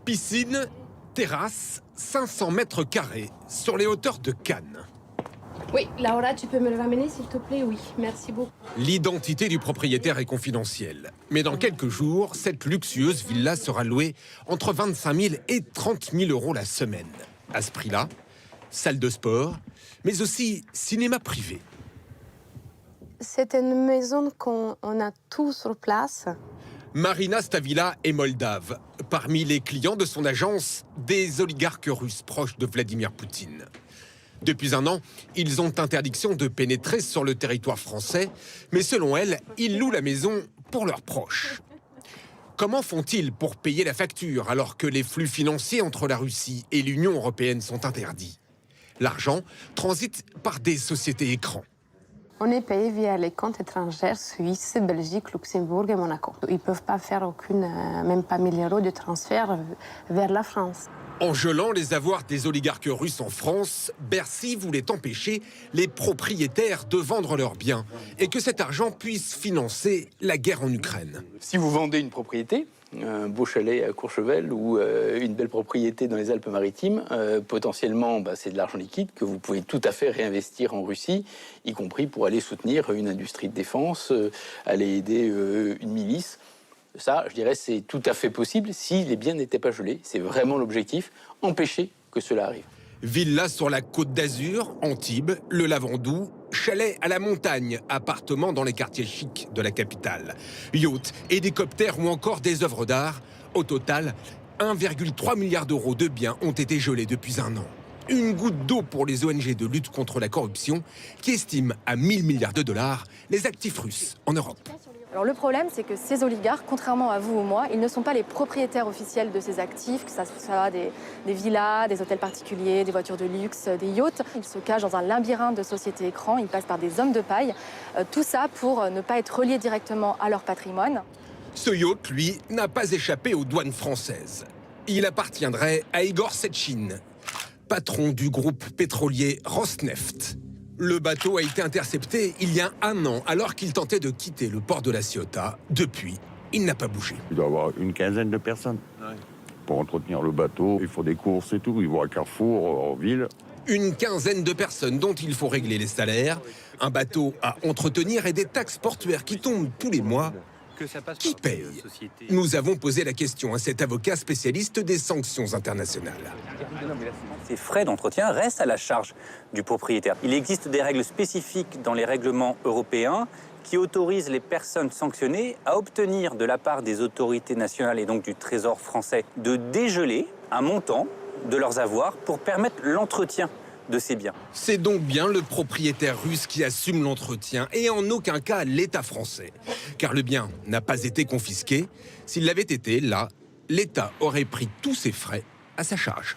Piscine, terrasse, 500 mètres carrés, sur les hauteurs de Cannes. Oui, Laura, tu peux me le ramener s'il te plaît? Oui, merci beaucoup. L'identité du propriétaire est confidentielle. Mais dans quelques jours, cette luxueuse villa sera louée entre 25 000 et 30 000 euros la semaine. À ce prix-là, salle de sport, mais aussi cinéma privé. C'est une maison qu'on a tout sur place. Marina Stavila est moldave. Parmi les clients de son agence, des oligarques russes proches de Vladimir Poutine. Depuis un an, ils ont interdiction de pénétrer sur le territoire français, mais selon elle, ils louent la maison pour leurs proches. Comment font-ils pour payer la facture alors que les flux financiers entre la Russie et l'Union européenne sont interdits? L'argent transite par des sociétés écrans. On est payé via les comptes étrangers Suisse, Belgique, Luxembourg et Monaco. Ils ne peuvent pas faire même pas 1 000 euros de transfert vers la France. En gelant les avoirs des oligarques russes en France, Bercy voulait empêcher les propriétaires de vendre leurs biens et que cet argent puisse financer la guerre en Ukraine. Si vous vendez une propriété, un beau chalet à Courchevel ou une belle propriété dans les Alpes-Maritimes, potentiellement, c'est de l'argent liquide que vous pouvez tout à fait réinvestir en Russie, y compris pour aller soutenir une industrie de défense, aller aider une milice. Ça, je dirais, c'est tout à fait possible si les biens n'étaient pas gelés. C'est vraiment l'objectif, empêcher que cela arrive. Villa sur la Côte d'Azur, Antibes, le Lavandou, chalet à la montagne, appartements dans les quartiers chics de la capitale, yachts, hélicoptères ou encore des œuvres d'art. Au total, 1,3 milliard d'euros de biens ont été gelés depuis un an. Une goutte d'eau pour les ONG de lutte contre la corruption qui estiment à 1 000 milliards de dollars les actifs russes en Europe. Alors le problème, c'est que ces oligarques, contrairement à vous ou moi, ils ne sont pas les propriétaires officiels de ces actifs, que ce soit des villas, des hôtels particuliers, des voitures de luxe, des yachts. Ils se cachent dans un labyrinthe de sociétés écrans, ils passent par des hommes de paille, tout ça pour ne pas être reliés directement à leur patrimoine. Ce yacht, lui, n'a pas échappé aux douanes françaises. Il appartiendrait à Igor Sechin, patron du groupe pétrolier Rosneft. Le bateau a été intercepté il y a un an alors qu'il tentait de quitter le port de la Ciotat. Depuis, il n'a pas bougé. Il doit y avoir une quinzaine de personnes. Ouais. Pour entretenir le bateau, il faut des courses et tout. Ils vont à Carrefour, en ville. Une quinzaine de personnes dont il faut régler les salaires, un bateau à entretenir et des taxes portuaires qui tombent tous les mois. Qui paye? Nous avons posé la question à cet avocat spécialiste des sanctions internationales. Ces frais d'entretien restent à la charge du propriétaire. Il existe des règles spécifiques dans les règlements européens qui autorisent les personnes sanctionnées à obtenir de la part des autorités nationales et donc du Trésor français de dégeler un montant de leurs avoirs pour permettre l'entretien de ces biens. C'est donc bien le propriétaire russe qui assume l'entretien et en aucun cas l'État français. Car le bien n'a pas été confisqué. S'il l'avait été, là, l'État aurait pris tous ses frais à sa charge.